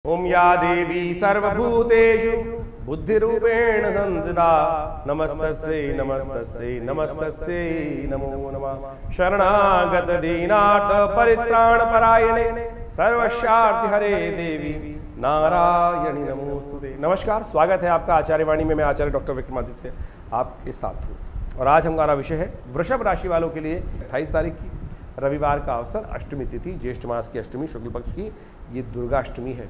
ओम या देवी सर्वभूतेषु बुद्धिरूपेण संस्थिता नमस्तस्यै नमस्तस्यै नमस्तस्यै नमो नमः। शरणागत दीनार्थ परित्राण परायणे सर्वस्यार्थ हरे देवी नारायणी नमोस्तुते। नमस्कार, स्वागत है आपका आचार्य वाणी में। मैं आचार्य डॉक्टर विक्रमादित्य आपके साथ हूँ और आज हमारा विषय है वृषभ राशि वालों के लिए 28 तारीख की रविवार का अवसर, अष्टमी तिथि, ज्येष्ठ मास की अष्टमी, शुक्ल पक्ष की ये दुर्गा अष्टमी है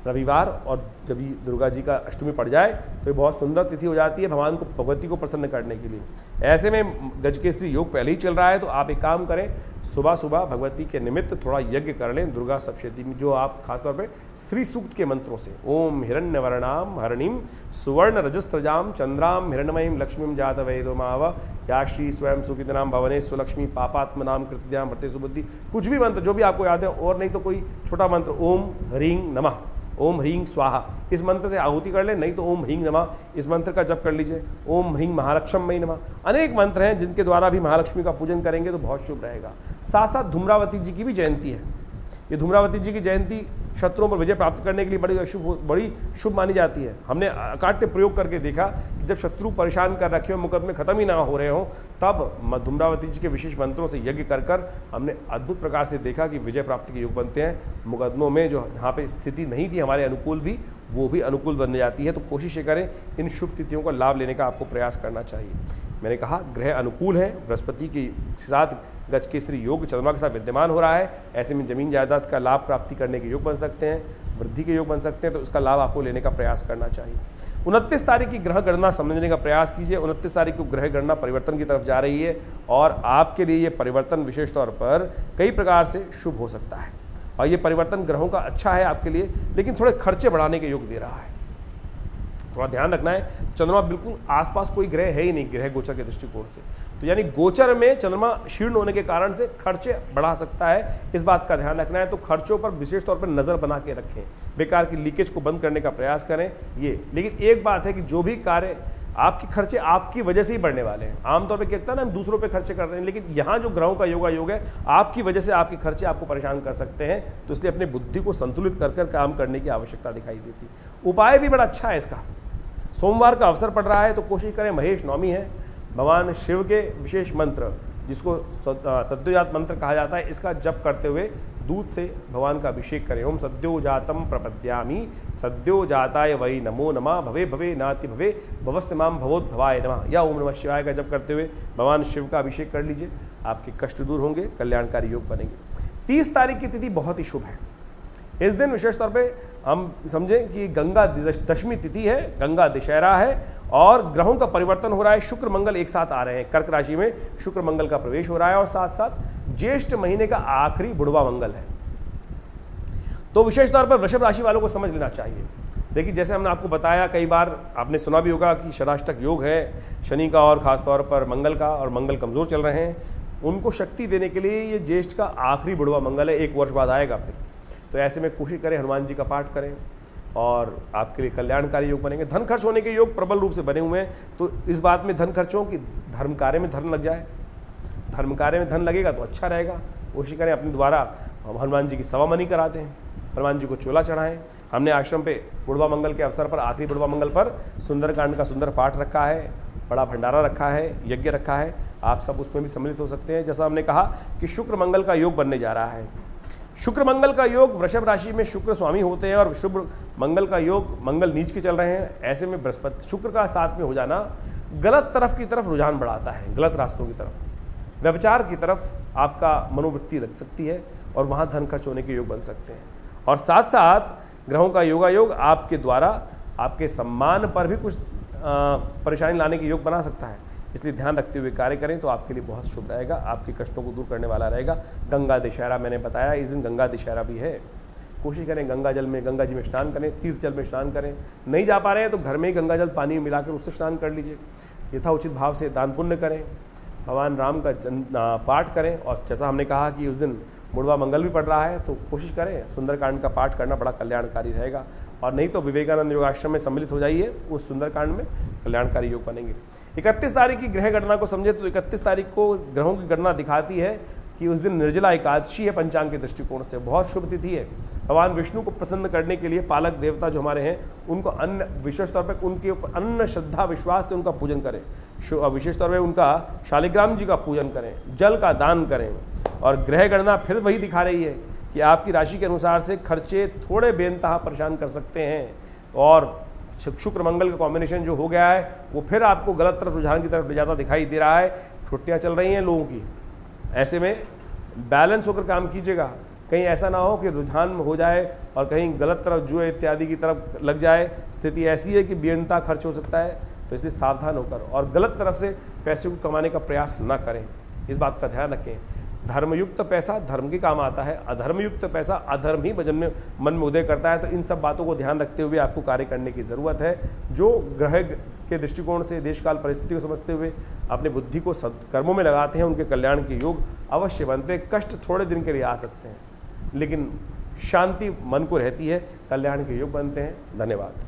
रविवार। और जब ये दुर्गा जी का अष्टमी पड़ जाए तो ये बहुत सुंदर तिथि हो जाती है भगवान को, भगवती को प्रसन्न करने के लिए। ऐसे में गजकेसरी योग पहले ही चल रहा है तो आप एक काम करें, सुबह सुबह भगवती के निमित्त थोड़ा यज्ञ कर लें दुर्गा सप्तशती में, जो आप खासतौर पे श्री सूक्त के मंत्रों से ओम हिरण्यवर्णाम हरणिम सुवर्ण रजस्त्रजाम चंद्राम हिरण्मयीम लक्ष्मीम जात वेदो माव या श्री स्वयं सुकृतनाम भवने सुलक्ष्मी पापात्मनाम कृत्याम भरते सुबुद्धि, कुछ भी मंत्र जो भी आपको याद है, और नहीं तो कोई छोटा मंत्र ओम ह्रीं नमः, ओम ह्रीं स्वाहा, इस मंत्र से आहुति कर ले, नहीं तो ओम ह्रीं नमः इस मंत्र का जप कर लीजिए। ओम ह्रीं महालक्ष्मी नमः, अनेक मंत्र हैं जिनके द्वारा भी महालक्ष्मी का पूजन करेंगे तो बहुत शुभ रहेगा। साथ साथ धूम्रावती जी की भी जयंती है। ये धूम्रावती जी की जयंती शत्रुओं पर विजय प्राप्त करने के लिए बड़ी शुभ मानी जाती है। हमने अकाट्य प्रयोग करके देखा कि जब शत्रु परेशान कर रखे हो, मुकदमे खत्म ही ना हो रहे हों, तब धूम्रावती जी के विशेष मंत्रों से यज्ञ कर हमने अद्भुत प्रकार से देखा कि विजय प्राप्ति के योग बनते हैं। मुकदमों में जो जहाँ पे स्थिति नहीं थी हमारे अनुकूल भी, वो भी अनुकूल बन जाती है। तो कोशिश ये करें इन शुभ तिथियों का लाभ लेने का आपको प्रयास करना चाहिए। मैंने कहा ग्रह अनुकूल है, बृहस्पति के साथ गजकेसरी योग चंद्रमा के साथ विद्यमान हो रहा है। ऐसे में जमीन जायदाद का लाभ प्राप्ति करने के योग बन सकते हैं, वृद्धि के योग बन सकते हैं, तो इसका लाभ आपको लेने का प्रयास करना चाहिए। 29 तारीख की ग्रह गणना समझने का प्रयास कीजिए। 29 तारीख को ग्रह गणना परिवर्तन की तरफ जा रही है और आपके लिए ये परिवर्तन विशेष तौर पर कई प्रकार से शुभ हो सकता है। और ये परिवर्तन ग्रहों का अच्छा है आपके लिए, लेकिन थोड़े खर्चे बढ़ाने के योग दे रहा है, थोड़ा ध्यान रखना है। चंद्रमा बिल्कुल आसपास कोई ग्रह है ही नहीं ग्रह गोचर के दृष्टिकोण से, तो यानी गोचर में चंद्रमा शीर्ण होने के कारण से खर्चे बढ़ा सकता है, इस बात का ध्यान रखना है। तो खर्चों पर विशेष तौर पर नज़र बना के रखें, बेकार की लीकेज को बंद करने का प्रयास करें ये। लेकिन एक बात है कि जो भी कार्य आपके खर्चे आपकी वजह से ही बढ़ने वाले हैं। आमतौर पे क्या कहता है ना, हम दूसरों पे खर्चे कर रहे हैं, लेकिन यहाँ जो ग्रहों का योग है, आपकी वजह से आपके खर्चे आपको परेशान कर सकते हैं। तो इसलिए अपनी बुद्धि को संतुलित कर काम करने की आवश्यकता दिखाई देती। उपाय भी बड़ा अच्छा है इसका। सोमवार का अवसर पड़ रहा है तो कोशिश करें, महेश नवमी है, भगवान शिव के विशेष मंत्र जिसको सद्योजात मंत्र कहा जाता है, इसका जप करते हुए दूध से भगवान का अभिषेक करें। ओम सद्योजातम प्रपद्यामि सद्योजाताय वै नमो नमः भवे भवे नाति भवे भवस्य माम भवोद्भवाय नमः, या ओम नमः शिवाय का जप करते हुए भगवान शिव का अभिषेक कर लीजिए। आपके कष्ट दूर होंगे, कल्याणकारी योग बनेंगे। 30 तारीख की तिथि बहुत ही शुभ है। इस दिन विशेष तौर पे हम समझें कि गंगा दशमी तिथि है, गंगा दशहरा है और ग्रहों का परिवर्तन हो रहा है। शुक्र मंगल एक साथ आ रहे हैं, कर्क राशि में शुक्र मंगल का प्रवेश हो रहा है और साथ साथ ज्येष्ठ महीने का आखिरी बुढ़वा मंगल है। तो विशेष तौर पर वृषभ राशि वालों को समझ लेना चाहिए। देखिए, जैसे हमने आपको बताया, कई बार आपने सुना भी होगा कि षडाष्टक योग है शनि का और खासतौर पर मंगल का, और मंगल कमज़ोर चल रहे हैं। उनको शक्ति देने के लिए ये ज्येष्ठ का आखिरी बुढ़वा मंगल है, 1 वर्ष बाद आएगा फिर। तो ऐसे में कोशिश करें हनुमान जी का पाठ करें और आपके लिए कल्याणकारी योग बनेंगे। धन खर्च होने के योग प्रबल रूप से बने हुए हैं, तो इस बात में धन खर्चों की धर्म कार्य में धन लग जाए। धर्म कार्य में धन लगेगा तो अच्छा रहेगा। कोशिश करें अपने द्वारा हनुमान जी की सवामनी कराते हैं, हनुमान जी को चोला चढ़ाएं। हमने आश्रम पे बुढ़वा मंगल के अवसर पर, आखिरी बुढ़वा मंगल पर सुंदरकांड का सुंदर पाठ रखा है, बड़ा भंडारा रखा है, यज्ञ रखा है। आप सब उसमें भी सम्मिलित हो सकते हैं। जैसा हमने कहा कि शुक्र मंगल का योग बनने जा रहा है। शुक्र मंगल का योग, वृषभ राशि में शुक्र स्वामी होते हैं और शुभ मंगल का योग, मंगल नीच के चल रहे हैं। ऐसे में बृहस्पति शुक्र का साथ में हो जाना गलत तरफ की तरफ रुझान बढ़ाता है, गलत रास्तों की तरफ, व्यभिचार की तरफ आपका मनोवृत्ति रख सकती है और वहाँ धन खर्च होने के योग बन सकते हैं। और साथ साथ ग्रहों का योग आपके द्वारा आपके सम्मान पर भी कुछ परेशानी लाने के योग बना सकता है। इसलिए ध्यान रखते हुए कार्य करें तो आपके लिए बहुत शुभ रहेगा, आपके कष्टों को दूर करने वाला रहेगा। गंगा दशहरा मैंने बताया, इस दिन गंगा दशहरा भी है। कोशिश करें गंगा जी में स्नान करें, तीर्थ जल में स्नान करें। नहीं जा पा रहे हैं तो घर में ही गंगा जल पानी में मिलाकर उससे स्नान कर लीजिए। यथाउचित भाव से दान पुण्य करें, भगवान राम का पाठ करें। और जैसा हमने कहा कि उस दिन बुढ़वा मंगल भी पड़ रहा है, तो कोशिश करें सुंदरकांड का पाठ करना बड़ा कल्याणकारी रहेगा। और नहीं तो विवेकानंद योगाश्रम में सम्मिलित हो जाइए, उस सुंदरकांड में कल्याणकारी योग बनेंगे। 31 तारीख की ग्रह गणना को समझे तो 31 तारीख को ग्रहों की गणना दिखाती है कि उस दिन निर्जला एकादशी है पंचांग के दृष्टिकोण से, बहुत शुभ तिथि है। भगवान विष्णु को प्रसन्न करने के लिए पालक देवता जो हमारे हैं उनको अन्न, विशेष तौर पर उनके ऊपर अन्न श्रद्धा विश्वास से उनका पूजन करें, विशेष तौर पर उनका शालिग्राम जी का पूजन करें, जल का दान करें। और ग्रह गणना फिर वही दिखा रही है कि आपकी राशि के अनुसार से खर्चे थोड़े बेनतहा परेशान कर सकते हैं, और शुक्र मंगल का कॉम्बिनेशन जो हो गया है वो फिर आपको गलत तरफ रुझान की तरफ ले जाता दिखाई दे रहा है। छुट्टियां चल रही हैं लोगों की, ऐसे में बैलेंस होकर काम कीजिएगा, कहीं ऐसा ना हो कि रुझान हो जाए और कहीं गलत तरफ जुए इत्यादि की तरफ लग जाए। स्थिति ऐसी है कि बेनता खर्च हो सकता है, तो इसलिए सावधान होकर और गलत तरफ से पैसे को कमाने का प्रयास ना करें, इस बात का ध्यान रखें। धर्मयुक्त पैसा धर्म के काम आता है, अधर्मयुक्त पैसा अधर्म ही मन में उदय करता है। तो इन सब बातों को ध्यान रखते हुए आपको कार्य करने की ज़रूरत है। जो ग्रह के दृष्टिकोण से देश काल परिस्थिति को समझते हुए अपने बुद्धि को सत्कर्मों में लगाते हैं, उनके कल्याण के योग अवश्य बनते हैं। कष्ट थोड़े दिन के लिए आ सकते हैं, लेकिन शांति मन को रहती है, कल्याण के योग बनते हैं। धन्यवाद।